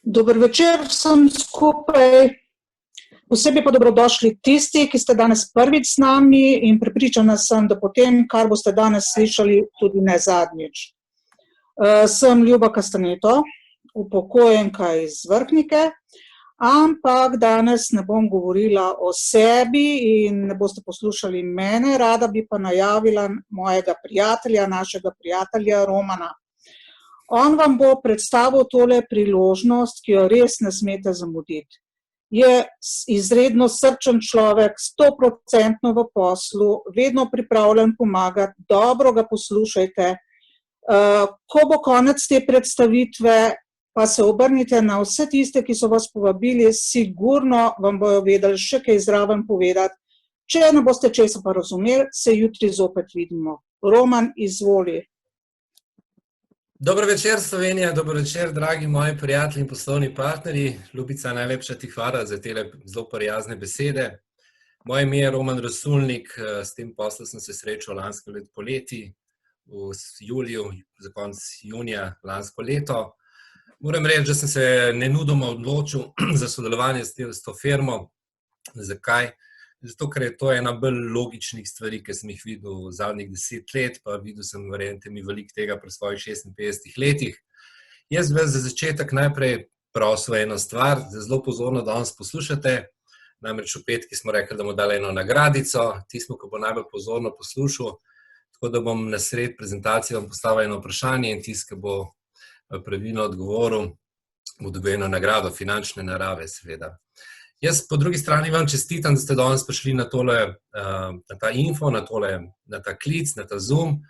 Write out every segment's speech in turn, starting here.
Dober večer vsem skupaj. Posebej pa dobrodošli tisti, ki ste danes prvič z nami in prepričana sem, da potem, kar boste danes slišali, tudi ne zadnjič. Sem Ljuba Kastaneto, upokojenka iz Vrhnike, ampak danes ne bom govorila o sebi in ne boste poslušali mene, rada bi pa najavila mojega prijatelja, našega prijatelja Romana. On vam bo predstavil tole priložnost, ki jo res ne smete zamuditi. Je izredno srčen človek, 100% v poslu, vedno pripravljen pomagati, dobro ga poslušajte. Ko bo konec te predstavitve, pa se obrnite na vse tiste, ki so vas povabili, sigurno vam bojo vedeli še kaj zraven povedati. Če ne boste česa pa razumeli, se jutri zopet vidimo. Roman, izvoli. Dober večer, Slovenija, dober večer, dragi moji prijatelji in poslovni partnerji. Ljubica, najlepša ti hvala za tele zelo prijazne besede. Moje ime je Roman Rasulnik, s tem poslom sem se srečal lansko leto poleti, v juliju, za konec junija lansko leto. Moram reči, da sem se nenudoma odločil za sodelovanje s to firmo. Zakaj? Zato, ker je to ena bolj logičnih stvari, ki sem jih videl v zadnjih 10 let, pa videl sem, verjemite mi, veliko tega pri svojih 56 letih. Jaz bi za začetek najprej prosil eno stvar, da zelo pozorno danes poslušate. Namreč v petki smo rekli, da bomo dali eno nagradico, tismo, ki bo najbolj pozorno poslušal, tako da bom na sred prezentacije vam postavil eno vprašanje in tisti, ki bo pravilno odgovoril, bo dobil eno nagrado, finančne narave seveda. Jaz po drugi strani vam čestitam, da ste danes prišli na ta info, na ta klic, na ta Zoom,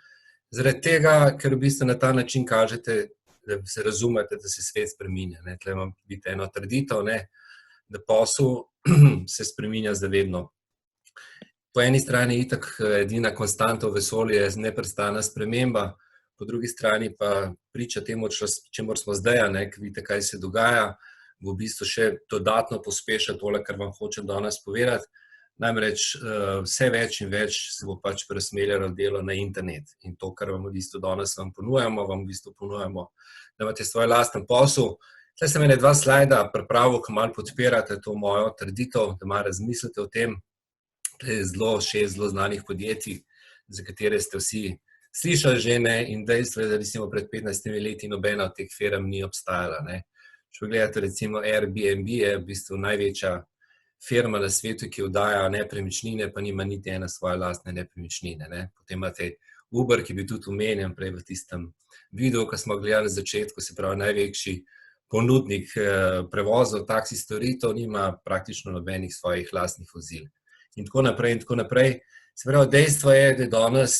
zaradi tega, ker v bistvu na ta način kažete, da se razumete, da se svet spreminja. Tle imam biti eno trditev, da posel se spreminja za vedno. Po eni strani itak edina konstanta v vesolju je neprestana sprememba, po drugi strani pa priča temu, čemur smo zdaj, ker vidite, kaj se dogaja, v bistvu še dodatno pospeša tole, kar vam hočem danes povedati. Namreč vse več in več se bo pač preusmerjalo delo na internet. In to, kar vam v bistvu danes vam ponujamo, da imate svoj lasten posel. Tukaj sem ene 2 slajda pripravil, ki malo podpirate to mojo trditev, da malo razmislite o tem. Tukaj je 6 zelo znanih podjetij, za katere ste vsi slišali že, in dejstvo je, da recimo pred 15 leti nobena od teh firm ni obstajala. Če pogledate recimo Airbnb je v bistvu največja firma na svetu, ki oddaja nepremičnine, pa nima niti ene svoje lastne nepremičnine. Potem imate Uber, ki bi tudi omenjen prej v tistem videu, ko smo gledali na začetku, se pravi največji ponudnik prevozov, taksi storitev, nima praktično nobenih svojih lastnih vozil. In tako naprej in tako naprej. Se pravi, dejstvo je, da danes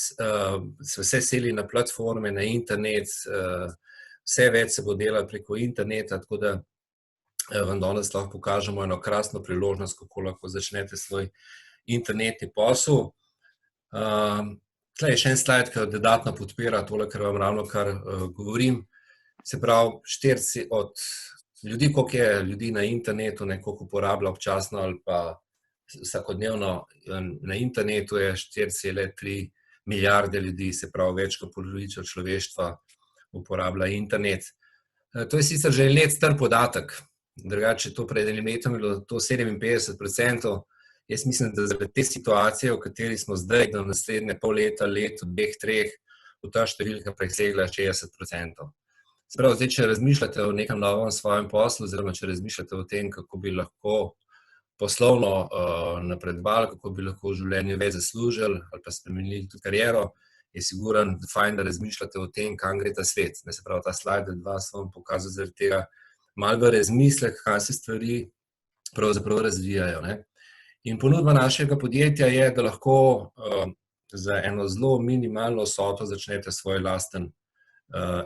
se vse seli na platforme, na internet, vse več se bo delalo preko interneta, tako da vam danes lahko pokažemo eno krasno priložnost, kako lahko začnete svoj internetni posel. Tukaj je še en slajd, ki dodatno podpira tole, kar vam ravno kar govorim. Se pravi, 4 od ljudi, koliko je ljudi na internetu, koliko uporablja občasno ali pa vsakodnevno na internetu, je 4,3 milijarde ljudi, se pravi več kot polovica človeštva uporablja internet. To je sicer že let star podatek, drugače to pred enim letom je bilo to 57%. Jaz mislim, da zaradi te situacije, v kateri smo zdaj, do naslednje pol leta, leto, 2, 3, bo ta številka presegla 60%. Se pravi, zdaj, če razmišljate o nekem novem svojem poslu, oziroma če razmišljate o tem, kako bi lahko poslovno napredovali, kako bi lahko v življenju več zaslužili ali pa spremenili tudi kariero, je siguren fajn, da razmišljate o tem, kam gre ta svet. Se pravi, ta slajd 2 sem vam pokazal zaradi tega malo v razmislek, kaj se stvari pravzaprav razvijajo. In ponudba našega podjetja je, da lahko za eno zelo minimalno vsoto začnete svoj lasten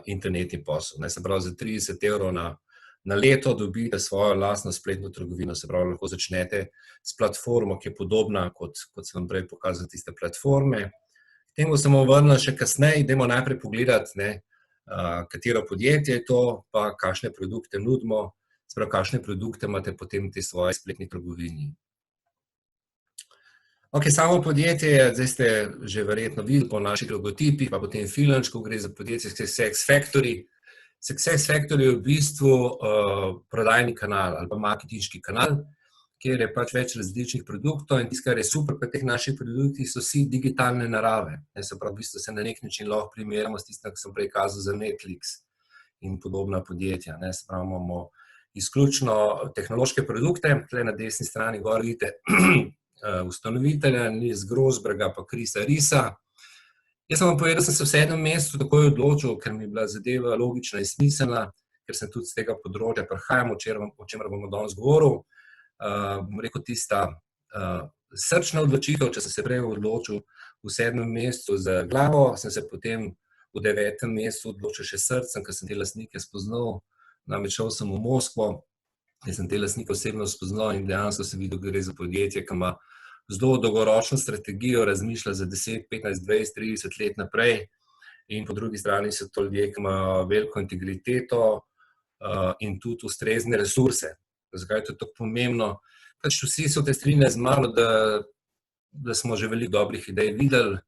internetni posel. Se pravi, za 30 evrov na leto dobite svojo lastno spletno trgovino. Se pravi, lahko začnete s platformo, ki je podobna, kot sem vam prej pokazal tiste platforme. K temu se bomo vrnili še kasneje, idemo najprej pogledati, katero podjetje je to, pa kakšne produkte nudimo, se pravi, kakšne produkte imate potem v tej svoji spletni trgovini. Samo podjetje je, zdaj ste že verjetno videli po naših logotipih, pa potem filmčku, gre za podjetje Sex Factory. Success Factor je v bistvu prodajni kanal ali pa marketinški kanal, kjer je pač več različnih produktov in tisto, kar je super pri teh naših produktih, so vsi digitalne narave. Se pravi, v bistvu se na nek način lahko primerjamo s tistim, ki sem prej kazal za Netflix in podobna podjetja. Se pravi, imamo izključno tehnološke produkte, tukaj na desni strani gor vidite ustanovitelja Nils Grosberga pa Chrisa Risa. Jaz sem vam povedal, da sem se v 7. mesecu takoj odločil, ker mi je bila zadeva logična in smiselna, ker sem tudi z tega področja prihajam, o čemer bomo danes govoril. Bom rekel, tista srčna odločitev, če sem se prej odločil v 7. mesecu za glavo, sem se potem v 9. mesecu odločil še srcem, ker sem te lastnike spoznal. Namreč šel sem v Moskvo in sem te lastnike osebno spoznal in dejansko sem videl, da gre za podjetje, ki ima zelo dolgoročno strategijo, razmišlja za 10, 15, 20, 30 let naprej in po drugi strani so to ljudje, ki imajo veliko integriteto in tudi ustrezne resurse. Zakaj je to tako pomembno? Pač vsi so te strinjali z mano, da smo že veliko dobrih idej videli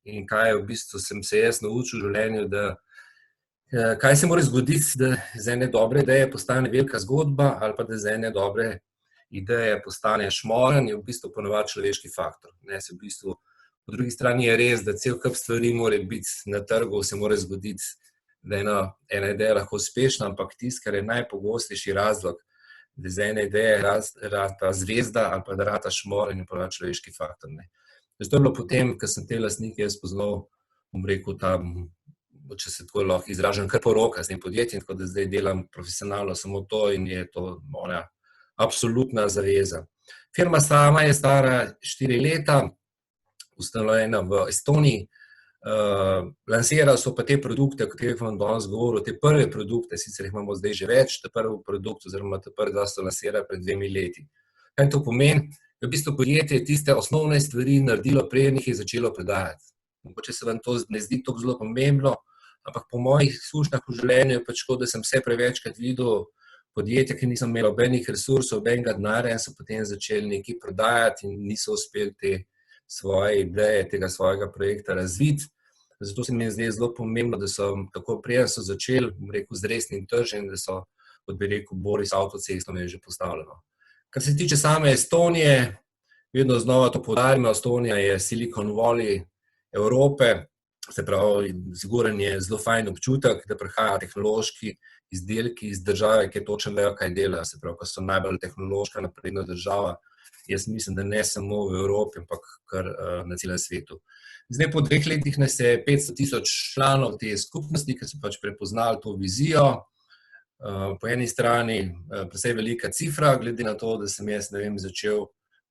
in kaj v bistvu sem se jaz naučil v življenju, da kaj se mora zgoditi, da z ene dobre ideje postane velika zgodba ali pa da z ene dobre ideje postane šmoren, je v bistvu ponovadi človeški faktor. Se v bistvu, po drugi strani je res, da cel kup stvari mora biti na trgu, se mora zgoditi, da ena ideja lahko uspešna, ampak tisto, kar je najpogostejši razlog, da z ene ideje rata zvezda ali pa da rata šmoren, je ponovadi človeški faktor. Zato je bilo potem, ko sem te lastnike spoznal, bom rekel, če se tako lahko izražam, kar poroka s tem podjetjem, tako da zdaj delam profesionalno samo to in je to moja absolutna zaveza. Firma sama je stara 4 leta, ustanovljena v Estoniji. Lansirali so pa te produkte, o katerih vam danes govoril, te prve produkte, sicer jih imamo zdaj že več, te prvi produkt oziroma te prvi dva so lansirali pred 2 leti. Kaj to pomeni? V bistvu podjetje tiste osnovne stvari naredilo, preden jih je začelo prodajati. Mogoče se vam to ne zdi tako zelo pomembno, ampak po mojih izkušnjah v življenju je pač tako, da sem vse prevečkrat videl podjetja, ki niso imeli nobenih resursov, nobenega denarja in so potem začeli nekaj prodajati in niso uspeli te svoje ideje, tega svojega projekta razviti. Zato se mi je zdaj zelo pomembno, da so tako preden so začeli, bom rekel, z resnim trženjem, da so, kot bi rekel, Boris avtocestom je že postavljeno. Kar se tiče same Estonije, vedno znova to poudarjamo, Estonija je Silicon Valley Evrope, se pravi, zgoren je zelo fajn občutek, da prihajajo tehnološki izdelki iz države, ki točno vejo, kaj delajo, se pravi, ko so najbolj tehnološka napredna država. Jaz mislim, da ne samo v Evropi, ampak kar na celem svetu. Zdaj po 2 letih nas je 500,000 članov te skupnosti, ki so pač prepoznali to vizijo. Po eni strani precej velika cifra, glede na to, da sem jaz, ne vem, začel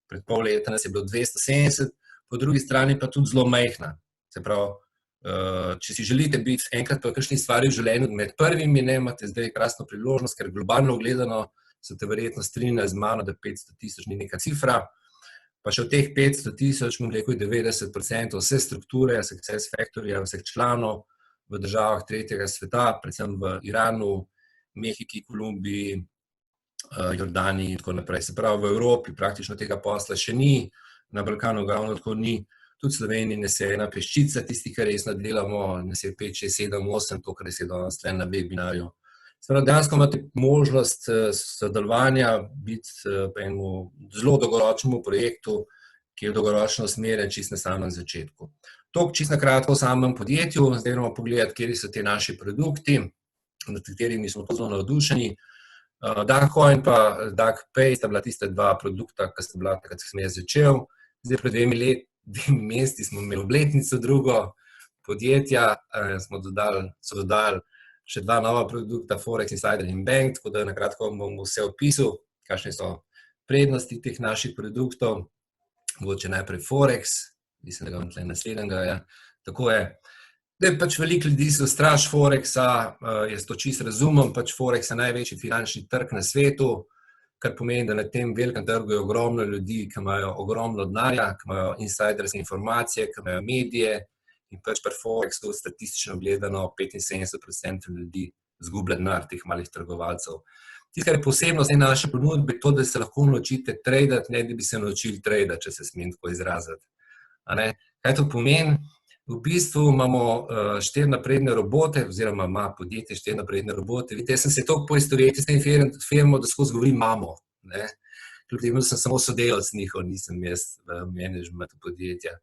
pred pol leta, nas je bilo 270, po drugi strani pa tudi zelo majhna. Se pravi, če si želite biti enkrat pa kakšni stvari v življenju med prvimi, imate zdaj krasno priložnost, ker globalno gledano se te verjetno strinja z mano, da 500,000 ni neka cifra. Pa še od teh 500,000, bom rekel, 90% vse strukture, Success Factorja, vseh članov v državah tretjega sveta, predvsem v Iranu, Mehiki, Kolumbiji, Jordaniji in tako naprej. Se pravi, v Evropi praktično tega posla še ni, na Balkanu ravno tako ni. Tudi v Sloveniji nas je ena peščica, tisti, ki resno delamo, nas je 5, 6, 7, 8, to, kar je danes tle na webinarju. Dejansko imate možnost sodelovanja, biti v enem zelo dolgoročnem projektu, ki je dolgoročno usmerjen čisto na samem začetku. To čisto na kratko o samem podjetju, zdaj moramo pogledati, kateri so ti naši produkti, nad katerimi smo zelo navdušeni. DarkCoin pa DarkPay sta bila tista 2 produkta, ki sta bila takrat, ko sem jaz začel. Zdaj pred 2 meseci smo imeli obletnico drugo podjetja, so dodali še 2 nova produkta, Forex Insider in Bank, tako da nakratko bom vse opisal, kakšne so prednosti teh naših produktov. Mogoče najprej Forex, mislim, da ga imam tle naslednjega, ja. Tako je. Zdaj pač veliko ljudi so straž Forexa, jaz to čisto razumem, pač Forex je največji finančni trg na svetu, kar pomeni, da na tem velikem trgu je ogromno ljudi, ki imajo ogromno denarja, ki imajo insiderske informacije, ki imajo medije in pač pri Forexu statistično gledano 75% ljudi izgublja denar teh malih trgovalcev. Tisto, kar je posebnost naše ponudbe, je to, da se lahko naučite tradati, ne da bi se naučili tradati, če se smem tako izraziti. Kaj to pomeni? V bistvu imamo 4 napredne robote, oziroma ima podjetje 4 napredne robote. Vidite, jaz sem se toliko poistovetil s tem firmo, da skozi govorim mamo. Kljub temu sem samo sodelavec njihov, nisem jaz v menedžmentu podjetja.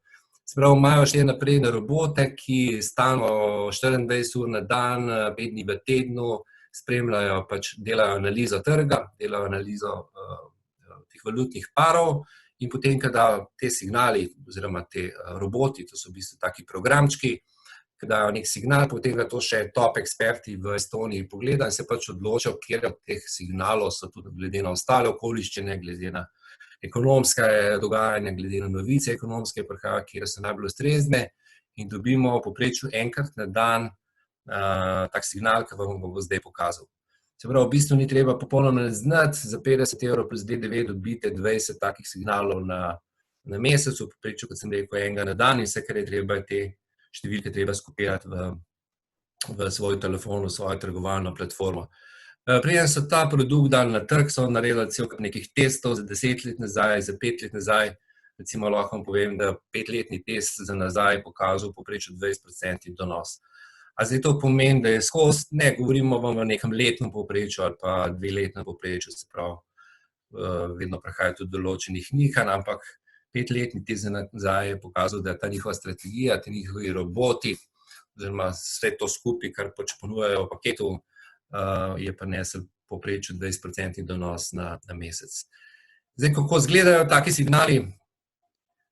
Se pravi, imajo 4 napredne robote, ki stalno 24 ur na dan, 5 dni v tednu, spremljajo, pač delajo analizo trga, delajo analizo teh valutnih parov. In potem, kada te signali, oziroma te roboti, to so v bistvu taki programčki, ki dajo nek signal, potem ga to še top eksperti v Estoniji pogleda in se pač odločajo, kje od teh signalov so tudi glede na ostale okoliščine, glede na ekonomske dogajanja, glede na novice ekonomske prihajajo, kjer so najbolj ustrezne in dobimo v povprečju enkrat na dan tak signal, ki vam bo zdaj pokazal. Se pravi, v bistvu ni treba popolnoma znati, za 50 € plus DDV dobite 20 takih signalov na mesec, v povprečju, kot sem rekel, enega na dan in vse, kar je treba, te številke treba skopirati v svoj telefon, v svojo trgovalno platformo. Preden so ta produkt dali na trg, so naredili cel kup nekih testov za 10 let nazaj, za 5 let nazaj. Recimo lahko vam povem, da 5-letni test za nazaj pokazal v povprečju 20% donos. A zdaj to pomeni, da je skozi, ne govorimo vam o nekem letnem povprečju ali pa 2-letnem povprečju, se pravi, vedno prihaja tudi določenih nihanj, ampak 5-letni test za nazaj je pokazal, da ta njihova strategija, ti njihovi roboti, oziroma vse to skupaj, kar pač ponujajo v paketu, je prinesel povprečju 20% donos na mesec. Zdaj, kako izgledajo taki signali?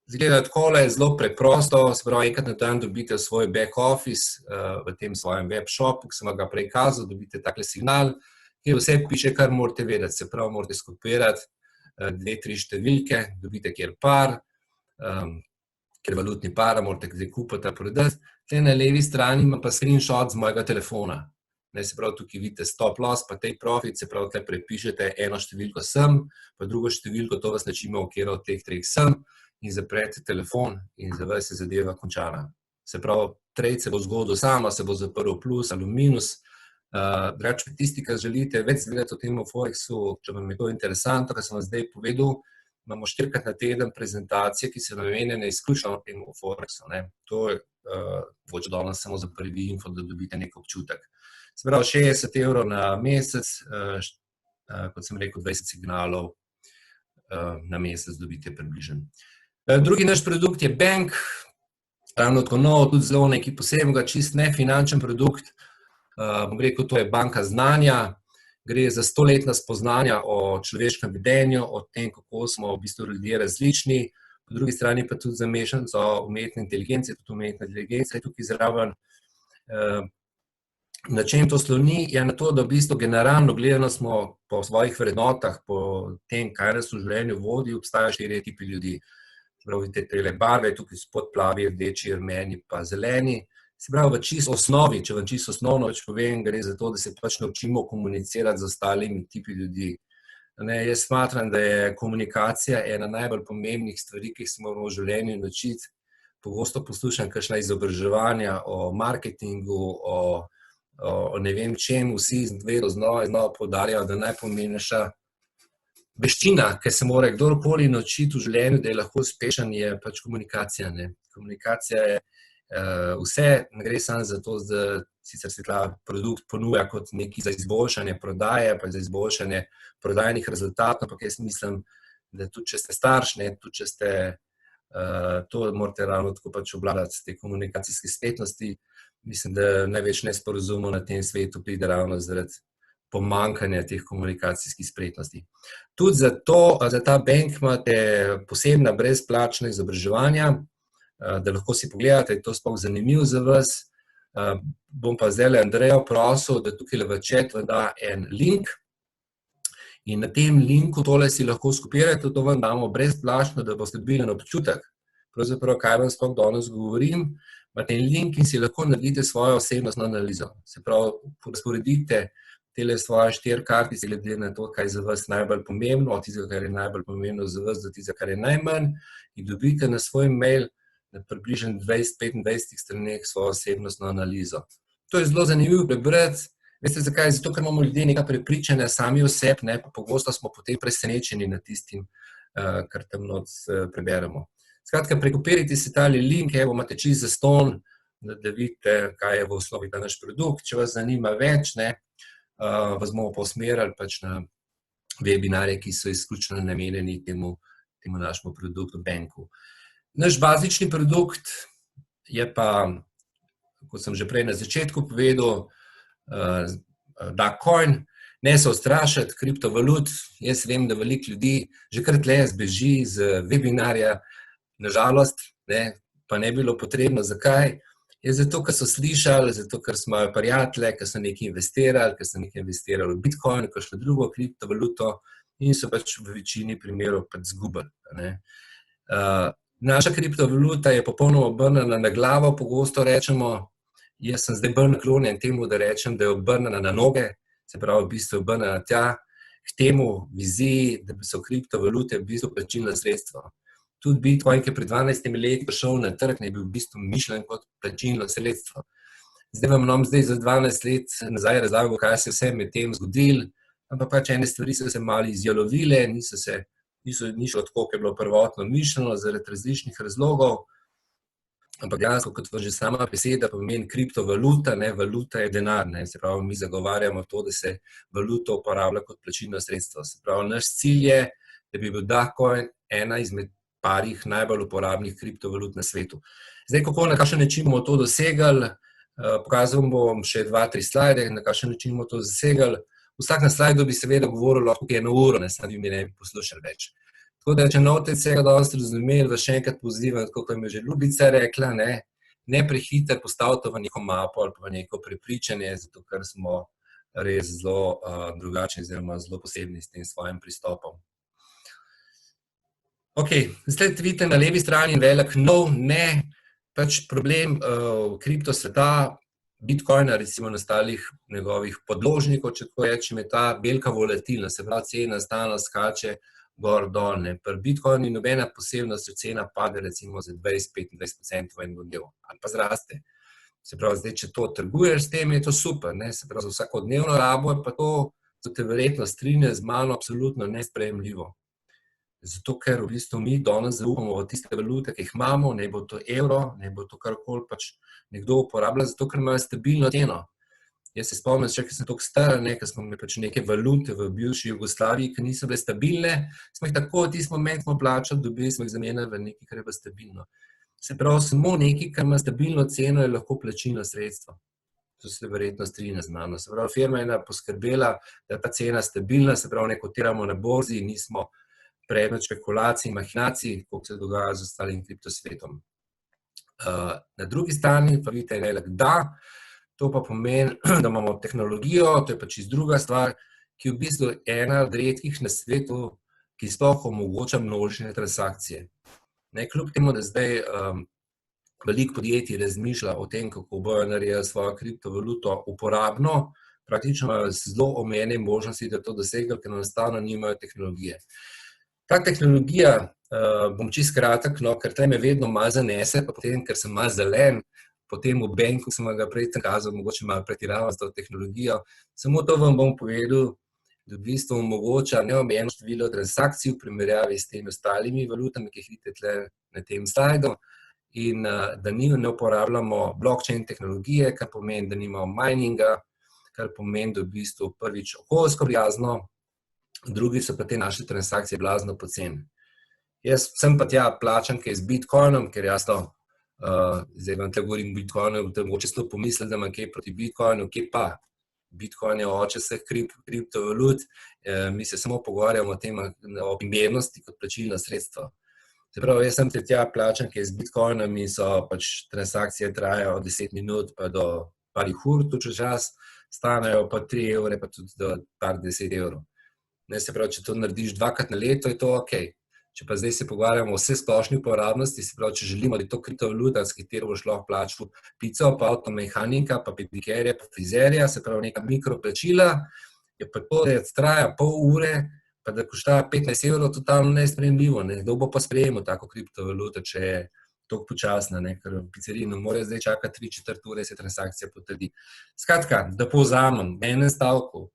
Izgledajo takole, zelo preprosto, se pravi, enkrat na dan dobite svoj back office v tem svojem web shopu, ki sem ga prej kazal, dobite takle signal, kjer vse piše, kar morate vedeti, se pravi, morate skopirati 2-3 številke, dobite kjer par, kjer valutni par, morate zdaj kupiti, prodati. Tukaj na levi strani ima pa screenshot z mojega telefona. Se pravi, tukaj vidite stop loss, pa take profit, se pravi, tukaj prepišete eno številko sem, pa drugo številko, to vas načimo, kjer od teh 3 sem, in zaprete telefon in za vas je zadeva končana. Se pravi, trade se bo zgodil sama, se bo zaprl plus ali minus. Drugače, tisti, ki želite več zvedeti o tem o Forexu, če vam je to interesantno, kar sem vam zdaj povedal, imamo 4-krat na teden prezentacije, ki so namenjene izključno temu o Forexu. To je voče danes samo za prvi info, da dobite nek občutek. Se pravi, 60 € na mesec, kot sem rekel, 20 signalov na mesec dobite približen. Drugi naš produkt je Bank, ravno tako nov, tudi zelo nekaj posebnega, čist nefinančen produkt. Bom rekel, to je banka znanja, gre za 100-letna spoznanja o človeškem vedenju, o tem, kako smo v bistvu ljudje različni, po drugi strani pa tudi za mešanico umetne inteligence, tudi umetna inteligenca je tukaj zraven. Na čem to sloni, je na to, da v bistvu generalno gledano smo po svojih vrednotah, po tem, kaj nas v življenju vodi, obstajajo 4 tipi ljudi. Se pravi, te barve, tukaj spod plavi, rdeči, rumeni pa zeleni. Se pravi, v čisto osnovi, če vam čisto osnovno več povem, gre za to, da se pač naučimo komunicirati z ostalimi tipi ljudi. Jaz smatram, da je komunikacija ena najbolj pomembnih stvari, ki se moramo v življenju naučiti. Pogosto poslušam kakšna izobraževanja o marketingu, o ne vem čem, vsi vedno znova poudarjajo, da najpomembnejša veščina, ki se mora kdorkoli naučiti v življenju, da je lahko uspešen, je pač komunikacija. Komunikacija je vse, ne gre samo za to, da sicer se ta produkt ponuja kot nekaj za izboljšanje prodaje, pa za izboljšanje prodajnih rezultatov, ampak jaz mislim, da tudi če ste starš, tudi če ste, to morate ravno tako pač obvladati te komunikacijske spretnosti. Mislim, da največ nesporazumov na tem svetu pride ravno zaradi pomanjkanja teh komunikacijskih spretnosti. Tudi za ta Bank imate posebna brezplačna izobraževanja, da lahko si pogledate, to sploh zanimivo za vas. Bom pa zdaj Andrejo prosil, da tukaj v chat vam da en link in na tem linku tole si lahko skopirate, to vam damo brezplačno, da boste dobili en občutek, pravzaprav kaj vam sploh danes govorim. Imate en link in si lahko naredite svojo osebnostno analizo. Se pravi, razporedite tele svoje 4 kartice, glede na to, kaj je za vas najbolj pomembno, od tistega, kar je najbolj pomembno za vas, do tistega, kar je najmanj, in dobite na svoj mail na približno 20-25 straneh svojo osebnostno analizo. To je zelo zanimivo prebrati. Veste zakaj? Zato, ker imamo ljudje neka prepričanja sami o sebi, pa pogosto smo potem presenečeni nad tistim, kar tam not preberemo. Skratka, prekopirajte si tale link, evo, imate čisto zastonj, da vidite, kaj je v osnovi ta naš produkt. Če vas zanima več, vas bomo pa usmerjali pač na webinarje, ki so izključno namenjeni temu našemu produktu Banku. Naš bazični produkt je pa, kot sem že prej na začetku povedal, DACoin. Ne se ustrašiti kriptovalut. Jaz vem, da veliko ljudi že kar tle zbeži z webinarja, nažalost, pa ne bilo potrebno. Zakaj? Je zato, ker so slišali, zato, ker smo prijatelje, ker so nekaj investirali, v Bitcoin, kakšno drugo kriptovaluto in so pač v večini primerov pač zgubili. Naša kriptovaluta je popolnoma obrnjena na glavo, pogosto rečemo. Jaz sem zdaj bolj naklonjen temu, da rečem, da je obrnjena na noge, se pravi, v bistvu obrnjena tja, k temu viziji, da so kriptovalute v bistvu plačilno sredstvo. Tudi Bitcoin, ki je pred 12 leti prišel na trg, je bil v bistvu mišljen kot plačilno sredstvo. Zdaj vam zdaj za 12 let nazaj razlagal, kaj se vse med tem zgodilo, ampak pač ene stvari so se malo izjalovile, ni šlo tako, kot je bilo prvotno mišljeno, zaradi različnih razlogov, ampak dejansko, kot že sama beseda pomeni kriptovaluta, valuta je denar, se pravi, mi zagovarjamo to, da se valuta uporablja kot plačilno sredstvo. Se pravi, naš cilj je, da bi bil DACoin ena izmed parih najbolj uporabnih kriptovalut na svetu. Zdaj, kako, na kakšen način bomo to dosegali, pokazal bom še 2-3 slajde, na kakšen način bomo to dosegali. Vsak na slajdu bi seveda govoril lahko 1 uro, sad bi mi ne bi poslušali več. Tako da, če novte vsega danes razumeli, vas še enkrat pozivam, tako kot je že Ljubica rekla, ne prehiter postaviti v neko mapo ali pa neko prepričanje, zato ker smo res zelo drugačni oziroma zelo posebni s tem svojim pristopom. Ok, zdaj vidite na levi strani velik nov, pač problem kripto sveta, Bitcoina, recimo nastalih njegovih podložnikov, če tako rečem, je ta velika volatilnost, se pravi, cena stalno skače gor dol. Pri Bitcoinu ni nobena posebnost, če cena pade recimo za 20-25% v en del, ali pa zraste. Se pravi, zdaj, če to trguješ s tem, je to super, se pravi, za vsakodnevno rabo je pa to, so te verjetno strinja z mano, absolutno nesprejemljivo. Zato, ker v bistvu mi danes zaupamo v tiste valute, ki jih imamo, ne bo to evro, ne bo to karkoli pač nekdo uporablja, zato, ker imajo stabilno ceno. Jaz se spomnim, če sem tako star, ker smo imeli pač neke valute v bivši Jugoslaviji, ki niso bile stabilne, smo jih tako v tisti moment plačali, dobili smo jih zamenjali v nekaj, kar je bilo stabilno. Se pravi, samo nekaj, kar ima stabilno ceno, je lahko plačilno sredstvo. To se verjetno strinja z mano. Se pravi, firma je poskrbela, da je ta cena stabilna, se pravi, ne kotiramo na borzi, nismo predmet špekulacij, mahinacij, kot se dogaja z ostalim kriptosvetom. Na drugi strani pa vidite velik da, to pa pomeni, da imamo tehnologijo, to je pa čisto druga stvar, ki je v bistvu ena od redkih na svetu, ki sploh omogoča množične transakcije. Kljub temu, da zdaj veliko podjetij razmišlja o tem, kako bojo naredili svojo kriptovaluto uporabno, praktično imajo zelo omejene možnosti, da to dosegajo, ker enostavno nimajo tehnologije. Ta tehnologija, bom čisto kratek, ker tam me vedno malo zanese, pa potem, ker sem malo zelen, potem v Banku sem ga prej kazal, mogoče malo pretiravam s to tehnologijo. Samo to vam bom povedal, da v bistvu omogoča neomejeno število transakcij v primerjavi s temi ostalimi valutami, ki jih vidite tle na tem slajdu, in da ne uporabljamo blockchain tehnologije, kar pomeni, da nimamo mininga, kar pomeni, da v bistvu prvič okoljsko prijazno, drugi so pa te naše transakcije blazno poceni. Jaz sem pa tja plačan, kaj z Bitcoinom, ker jasno, zdaj vam tle govorim o Bitcoinu, mogoče smo pomislili, da imam kaj proti Bitcoinu, kje pa? Bitcoin je oče vseh kriptovalut, mi se samo pogovarjamo o primernosti kot plačilno sredstvo. Se pravi, jaz sem tja plačan, kaj z Bitcoinom in so pač transakcije trajajo od 10 minut pa do parih ur, tudi čas, stanejo pa 3 evre, pa tudi do par 10 evrov. Se pravi, če to narediš 2krat na leto, je to ok. Če pa zdaj se pogovarjamo o vse splošni uporabnosti, se pravi, če želimo, da je to kriptovaluta, s katero boš lahko plačal pico, pa avtomehanika, pa pedikerja, pa frizerja, se pravi neka mikroplačila, je pa to, da traja pol ure, pa da košta 15 evrov, totalno nesprejemljivo. Kdo bo pa sprejemal tako kriptovaluto, če je toliko počasna, ker v pizzeriji ne more zdaj čakati 3/4 ure, se transakcija potrdi. Skratka, da povzamem, v enem stavku.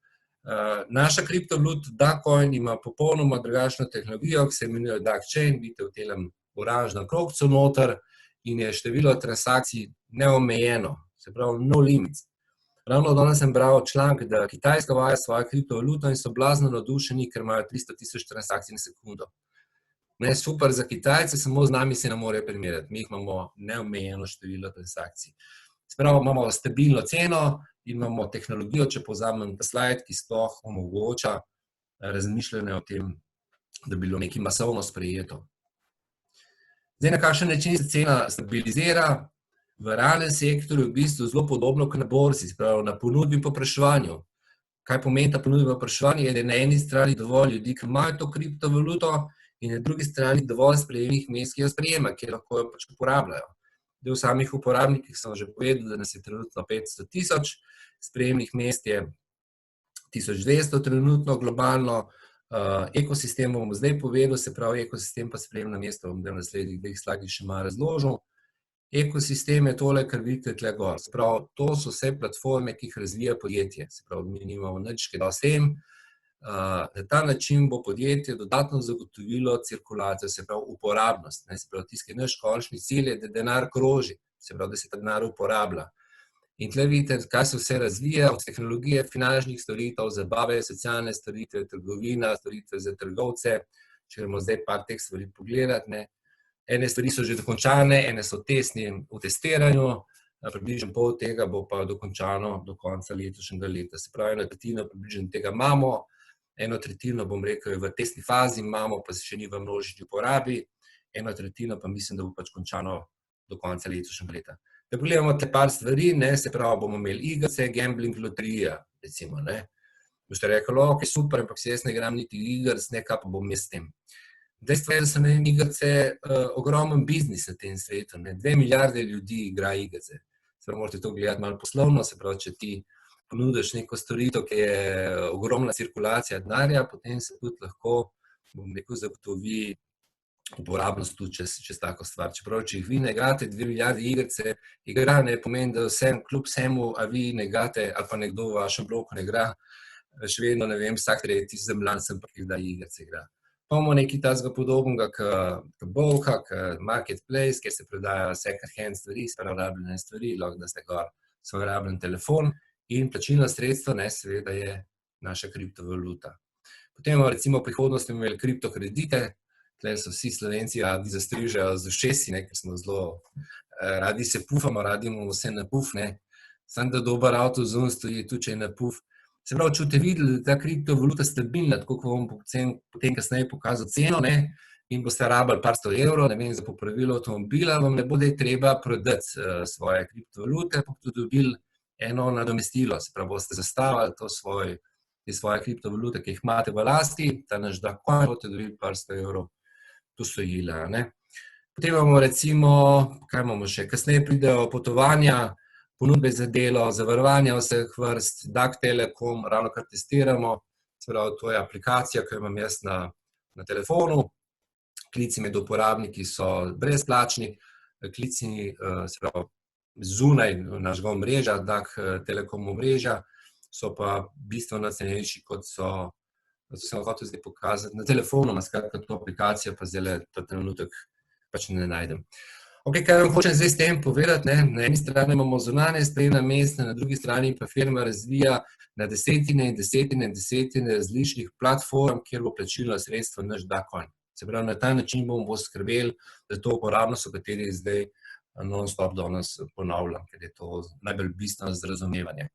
Naša kriptovaluta DACoin ima popolnoma drugačno tehnologijo, ki se imenuje DACchain, vidite v tem oranžno krogco noter in je število transakcij neomejeno, se pravi no limits. Ravno danes sem bral članek, da Kitajska uvaja svojo kriptovaluto in so blazno navdušeni, ker imajo 300.000 transakcij na sekundo. Ne, super za Kitajce, samo z nami se ne morejo primerjati. Mi imamo neomejeno število transakcij. Spravo imamo stabilno ceno in imamo tehnologijo, če povzamem ta slajd, ki sploh omogoča razmišljanje o tem, da bi bilo nekaj masovno sprejeto. Zdaj, na kakšen način se cena stabilizira? V realnem sektorju v bistvu zelo podobno kot na borzi, spravo na ponudbi in povpraševanju. Kaj pomeni ta ponudba in povpraševanje? Je, da je na eni strani dovolj ljudi, ki imajo to kriptovaluto, in na drugi strani dovolj sprejemnih mest, ki jo sprejema, ki lahko jo pač uporabljajo. Del samih uporabnikih sem že povedal, da nas je trenutno 500.000, sprejemnih mest je 1200 trenutno globalno, ekosistem bom zdaj povedal, se pravi ekosistem pa sprejemna mesta, bom v naslednjih 2 slagih še malo razložil. Ekosistem je tole, kar vidite tle gor. Se pravi, to so vse platforme, ki jih razvija podjetje. Se pravi, mi nimamo nič kaj dosti s tem. Na ta način bo podjetje dodatno zagotovilo cirkulacijo, se pravi uporabnost. Se pravi, tisti naš končni cilj je, da denar kroži, se pravi, da se ta denar uporablja. In tle vidite, kaj se vse razvija, od tehnologije, finančnih storitev, zabave, socialne storitve, trgovina, storitve za trgovce. Če gremo zdaj par teh stvari pogledati, ne. Ene stvari so že dokončane, ene so v testiranju, približno pol tega bo pa dokončano do konca letošnjega leta. Se pravi, 1/3 približno tega imamo, 1/3 bom rekel je v testni fazi, imamo pa še ni v množični uporabi, 1/3 pa mislim, da bo pač končano do konca letošnjega leta. Da pogledamo te par stvari, ne, se pravi, bomo imeli igrice, gambling, loterija, recimo, ne. Boste rekli, ok, super, ampak se jaz ne igram niti igric, ne, kaj pa bom jaz s tem. Dejstvo je, da so igrice ogromen biznis na tem svetu. 2 milijarde ljudi igra igrice. Se pravi, morate to gledati malo poslovno, se pravi, če ti ponudiš neko storitev, ki je ogromna cirkulacija denarja, potem se tudi lahko, bom rekel, zagotovi uporabnost tudi čez tako stvar. Čeprav, če jih vi ne igrate 2 milijarde igrice, igra ne pomeni, da kljub vsemu, a vi ne igrate, ali pa nekdo v vašem bloku ne igra, še vedno, ne vem, vsak tretji zemljan sem pa, ki da igrice igra. Pa imamo nekaj tazga podobnega k Bolka, k Marketplace, kjer se prodaja second hand stvari, sprav rabljene stvari, lahko da ste gor svoj rabljen telefon in plačilno sredstvo, ne, seveda je naša kriptovaluta. Potem imamo recimo v prihodnosti imeli kriptokredite, tle so vsi Slovenci radi zastrižejo z ušesi, ker smo zelo, radi se pufamo, radi imamo vse na puf, ne. Samo da dober avto zunaj stoji, tudi če je na puf. Se pravi, če boste videli, da je ta kriptovaluta stabilna, tako kot bom potem kasneje pokazal ceno, ne, in boste rabili par 100 evrov, ne vem, za popravilo avtomobila, vam ne bo treba prodati svoje kriptovalute, pa boste dobili eno nadomestilo, se pravi, boste zastavili te svoje kriptovalute, ki jih imate v lasti, ta naš Bitcoin, boste dobili par 100 evrov posojila, ne. Potem imamo recimo, kaj imamo še, kasneje pridejo potovanja, ponudbe za delo, zavarovanja vseh vrst, DAG Telekom, ravno kar testiramo, se pravi, to je aplikacija, ki jo imam jaz na telefonu, klici med uporabniki so brezplačni, klici, se pravi, zunaj našega omrežja, DAG Telekom omrežja, so pa bistveno cenejši, kot sem hotel zdaj pokazati na telefonu, skratka to aplikacijo pa zdaj ta trenutek pač ne najdem. Ok, kaj vam hočem zdaj s tem povedati, ne? Na eni strani imamo zunanje sprejemna mesta, na drugi strani pa firma razvija na desetine in desetine in desetine različnih platform, kjer bo plačilno sredstvo naš Bitcoin. Se pravi, na ta način bomo skrbeli, da to uporabnost, o kateri zdaj non-stop danes ponavljam, ker je to najbolj bistveno za razumevanje.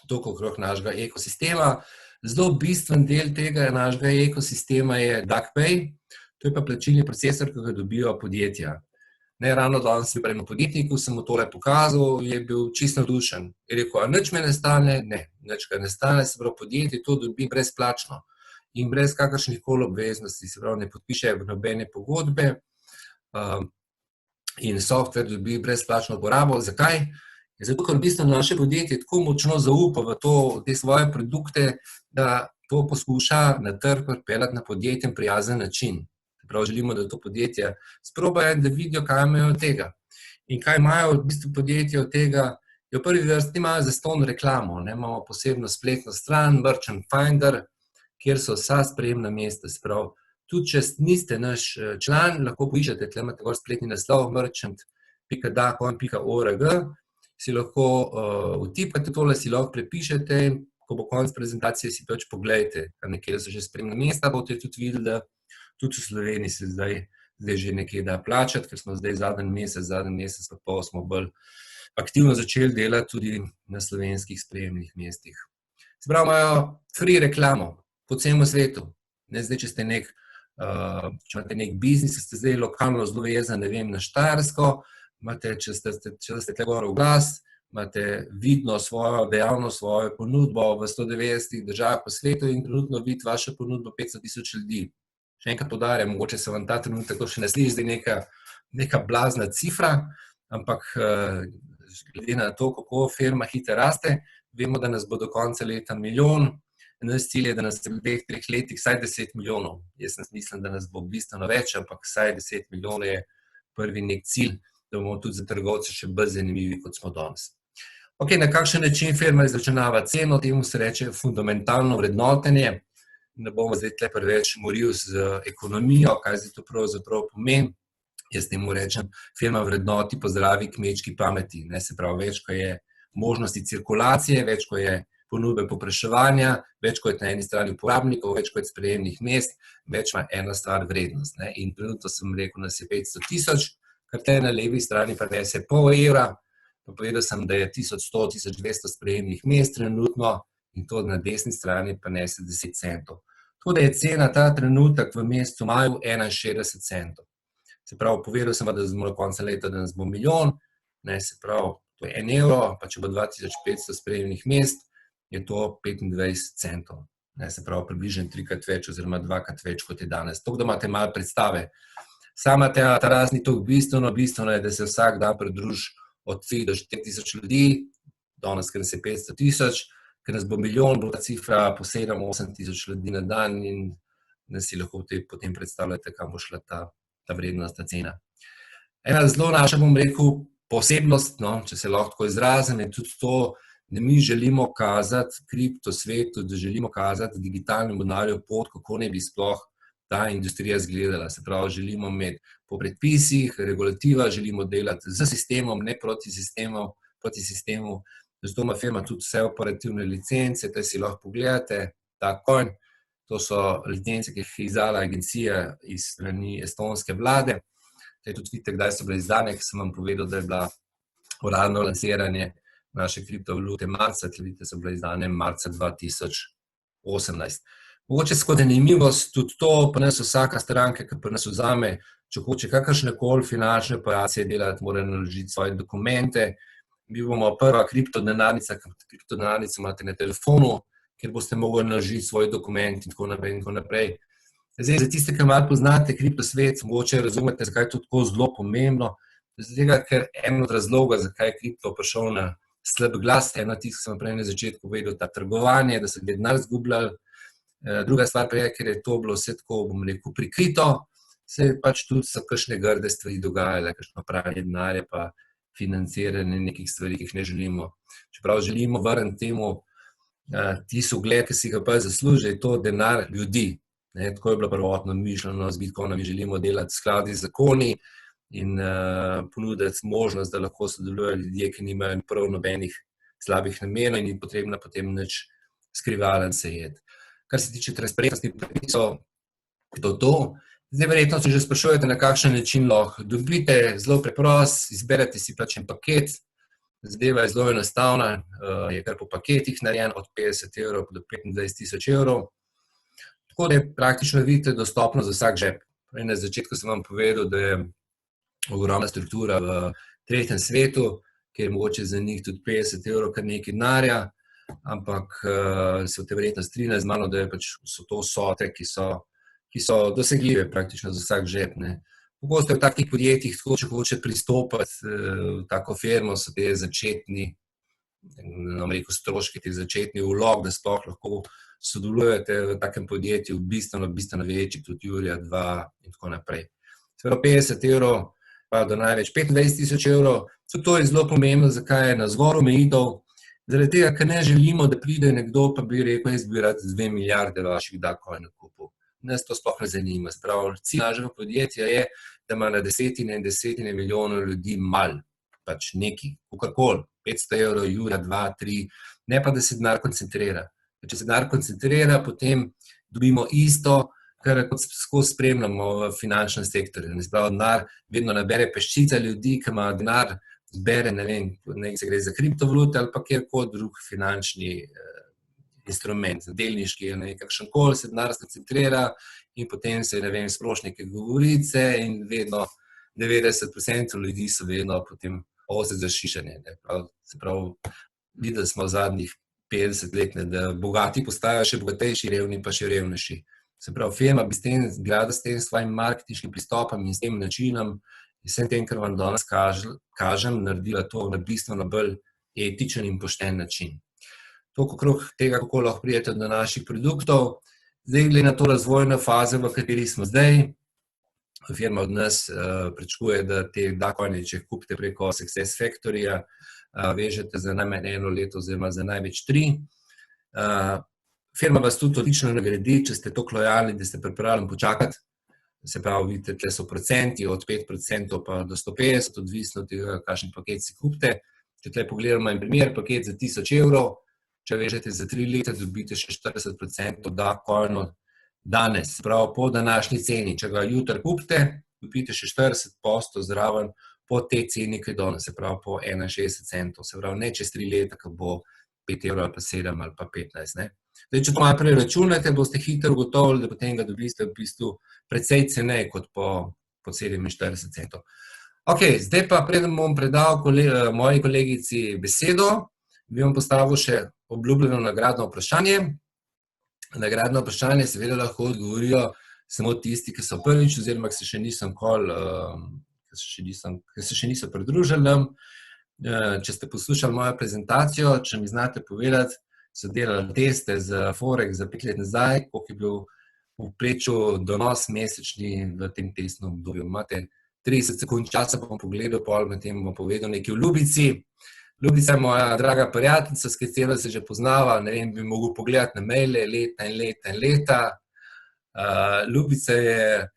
Toliko okrog našega ekosistema. Zelo bistven del tega našega ekosistema je DAGPay, to je pa plačilni procesor, ki ga dobijo podjetja. Ne, ravno danes pri enem podjetniku sem mu tole pokazal, je bil čisto navdušen. Je rekel, a nič me ne stane? Ne, nič ga ne stane, se pravi, podjetje to dobi brezplačno in brez kakršnih koli obveznosti, se pravi, ne podpiše nobene pogodbe in software dobi brezplačno uporabo. Zakaj? Zato, ker v bistvu naše podjetje tako močno zaupa v te svoje produkte, da to poskuša na trg pripeljati na podjetjem prijazen način. Prav želimo, da to podjetje sprobajo, da vidijo, kaj imajo od tega. In kaj imajo v bistvu podjetje od tega? V prvi vrsti imajo zastonj reklamo, ne, imamo posebno spletno stran, Merchant Finder, kjer so vsa sprejemna mesta. Sprav, tudi če niste naš član, lahko poiščete, tukaj imate gor spletni naslov merchant.da.org, si lahko vtipate tole, si lahko prepišete, ko bo konec prezentacije, si pač pogledajte, nekje so že spremna mesta, boste tudi videli, da tudi v Sloveniji se zdaj že nekje da plačati, ker smo zdaj zadnji mesec pa pol smo bolj aktivno začeli delati tudi na slovenskih sprejemnih mestih. Se pravi, imajo free reklamo po celem svetu. Zdaj, če imate nek biznis, ste zdaj lokalno zelo vezani, ne vem, na Štajersko, če ste tukaj gor v glas, imate vidno svojo dejavnost, svojo ponudbo v 190 državah po svetu in trenutno vidi vašo ponudbo 500,000 ljudi. Še enkrat poudarjam, mogoče se vam ta trenutek še ne sliši zdaj neka blazna cifra, ampak glede na to, kako firma hitro raste, vemo, da nas bo do konca leta milijon. Naš cilj je, da nas v 2-3 letih vsaj 10 milijonov. Jaz mislim, da nas bo bistveno več, ampak vsaj 10 milijonov je prvi nek cilj, da bomo tudi za trgovce še bolj zanimivi, kot smo danes. Ok, na kakšen način firma izračunava ceno, temu se reče fundamentalno vrednotenje. Ne bomo zdaj tukaj preveč moril z ekonomijo, kaj zdaj to pravzaprav pomeni. Jaz temu rečem, firma vrednoti po zdravi kmečki pameti. Se pravi, več, ko je možnosti cirkulacije, več, ko je ponudbe povpraševanja, več, ko je na eni strani uporabnikov, več, ko je sprejemnih mest, več ima ena stvar vrednost. In trenutno sem rekel, nas je 500,000, kar te na levi strani pa nese pol evra, pa povedal sem, da je 1100-1200 sprejemnih mest trenutno in to na desni strani pa nese 10 centov. Tako da je cena ta trenutek v mesecu maju 61 centov. Se pravi, povedal sem, da smo do konca leta, da nas bo milijon, se pravi, to je 1 evro, pa če bo 2500 sprejemnih mest, je to 25 centov. Se pravi, približno 3-krat več oziroma 2-krat več, kot je danes. Tako da imate malo predstave. Sama ta rast ni toliko bistveno je, da se vsak dan pridruži od 3 do 4,000 ljudi, danes, ker nas je 500,000, ker nas bo milijon, bo ta cifra po 7-8,000 ljudi na dan in da si lahko potem predstavljate, kam bo šla ta vrednost, ta cena. Ena zelo naša, bom rekel, posebnost, če se lahko tako izrazim, je tudi to, da mi želimo kazati kripto svetu, da želimo kazati digitalnemu denarju pot, kako ne bi sploh ta industrija izgledala. Se pravi, želimo imeti po predpisih, regulativa, želimo delati z sistemom, ne proti sistemu. Zato ima firma tudi vse operativne licence, te si lahko pogledate, ta coin. To so licence, ki jih je izdala agencija iz strani estonske vlade. Tudi vidite, kdaj so bile izdane, ker sem vam povedal, da je bila uradno lansiranje naše kriptovalute marca, vidite, so bile izdane marca 2018. Mogoče skozi zanimivost tudi to, pa nas vsaka stranka, ki pa nas vzame, če hoče kakršnekoli finančne operacije delati, mora naložiti svoje dokumente. Mi bomo prva kriptodenarnica, kriptodenarnico imate na telefonu, kjer boste mogli naložiti svoj dokument in tako naprej. Zdaj, za tiste, ki malo poznate kriptosvet, mogoče razumete, zakaj je to tako zelo pomembno. Zato, ker en od razloga, zakaj je kripto prišel na slab glas, eno tisto, ki sem prej na začetku povedal, ta trgovanje, da so denar izgubljali. Druga stvar pa je, ker je to bilo vse tako, bom rekel, prikrito, se pač tudi so kakšne grde stvari dogajale, kakšno pranje denarja pa financiranje nekih stvari, ki jih ne želimo. Čeprav želimo vrniti temu tisti ugled, ki si ga pa zasluži, je to denar ljudi. Tako je bilo prvotno mišljeno z Bitcoinom, mi želimo delati skladi z zakoni in ponuditi možnost, da lahko sodelujejo ljudje, ki nimajo prav nobenih slabih namenov in ni potrebno potem nič skrivalen se jeti. Kar se tiče transparentnosti predpisov, je to. Zdaj verjetno se že sprašujete, na kakšen način lahko dobite, zelo preprost, izberete si pač en paket, zadeva je zelo enostavna, je kar po paketih narejen od 50 evrov do 25,000 evrov. Tako da je praktično, vidite, dostopno za vsak žep. Na začetku sem vam povedal, da je ogromna struktura v tretjem svetu, kjer je mogoče za njih tudi 50 evrov kar nekaj denarja, ampak se boste verjetno strinjali z mano, da so to vsote, ki so dosegljive praktično za vsak žep. Pogosto v takih podjetjih, tako če hoče pristopiti v tako firmo, so te začetni, stroški, te začetni vlog, da sploh lahko sodelujete v takem podjetju, bistveno večji, tudi Jurija 2 in tako naprej. Seveda 50 evrov, pa do največ 25,000 evrov. To je zelo pomembno, zakaj je na zgor omejitev. Zaradi tega, ker ne želimo, da pride nekdo, pa bi rekel, jaz bi rad 2 milijarde vaših Bitcoinov kupil. nas to sploh ne zanima. Sprav, cilj našega podjetja je, da ima na desetine in desetine milijonov ljudi mal, pač neki, kakorkoli, 500 evrov, jura, 2, 3, ne pa, da se denar koncentrira. Če se denar koncentrira, potem dobimo isto, kar skozi spremljamo v finančnem sektorju. Denar vedno nabere peščica ljudi, ki ima denar, zbere, ne vem, se gre za kriptovalute ali pa kjerkoli drug finančni instrument, delniški, kakšen koli se denar koncentrira in potem se, ne vem, sproši neke govorice in vedno 90% ljudi so vedno potem ose za šišanje. Se pravi, videli smo v zadnjih 50 let, da bogati postajajo še bogatejši, revni pa še revnejši. Se pravi, firma bi s tem svojim marketinškim pristopom in s tem načinom in vsem tem, kar vam danes kažem, naredila to na bistveno bolj etičen in pošten način. Toliko okrog tega, kako lahko pridete do naših produktov. Zdaj, glede na to razvojno fazo, v kateri smo zdaj, firma od nas pričakuje, da te Dacoine, če jih kupite preko Success Factoryja, vežete za najmanj 1 leto oziroma za največ 3. Firma vas tudi odlično nagradi, če ste toliko lojalni, da ste pripravljeni počakati. Se pravi, vidite, tle so procenti, od 5% pa do 150, odvisno od tega, kakšen paket si kupite. Če tle pogledamo en primer, paket za 1000 evrov, če vežete za 3 leta, dobite še 40% Dacoine danes. Se pravi, po današnji ceni. Če ga jutri kupite, dobite še 40% zraven po tej ceni, ki je danes. Se pravi, po 61 centov. Se pravi, ne čez 3 leta, ko bo 5 evrov ali pa 7 ali pa 15, ne. Zdaj, če to malo preračunate, boste hitro ugotovili, da potem ga dobite v bistvu precej ceneje kot po 47 centov. Ok, zdaj pa preden bom predal moji kolegici besedo, bi vam postavil še obljubljeno nagradno vprašanje. Nagradno vprašanje seveda lahko odgovorijo samo tisti, ki so prvič oziroma ki se še niso pridružili nam. Če ste poslušali mojo prezentacijo, če mi znate povedati, so delali teste za Forex za 5 let nazaj, koliko je bil v povprečju donos mesečni v tem testnem obdobju. Imate 30 sekund časa, pa bom pogledal, potem bom povedal nekaj o Ljubici. Ljubica je moja draga prijateljica, s katero se že poznava, ne vem, bi mogel pogledati na maile leta in leta in leta. Ljubica je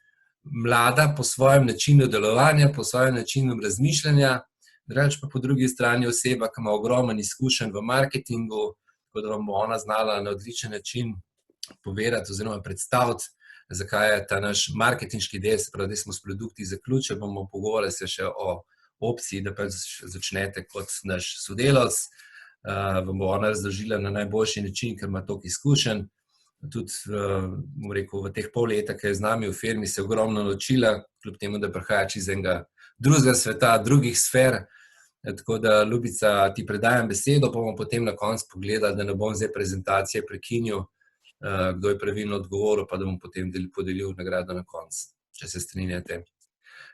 mlada po svojem načinu delovanja, po svojem načinu razmišljanja, drugače pa po drugi strani oseba, ki ima ogromen izkušenj v marketingu, tako da vam bo ona znala na odličen način povedati oziroma predstaviti, zakaj je ta naš marketinški del, se pravi, da smo s produkti zaključili, bomo pogovarjali se še o opciji, da pač začnete kot naš sodelavec, vam bo ona razložila na najboljši način, ker ima toliko izkušenj. Tudi, bom rekel, v teh pol leta, ki je z nami v firmi, se je ogromno naučila, kljub temu, da prihaja iz enega drugega sveta, drugih sfer. Tako da, Ljubica, ti predajam besedo, bomo potem na koncu pogledali, da ne bom zdaj prezentacije prekinil, kdo je pravilno odgovoril, pa da bom potem podelil nagrado na koncu, če se strinjate.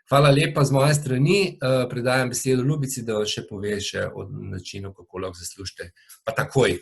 Hvala lepa z moje strani, predajam besedo Ljubici, da vam še pove še o načinu, kako lahko zaslužite. Pa takoj.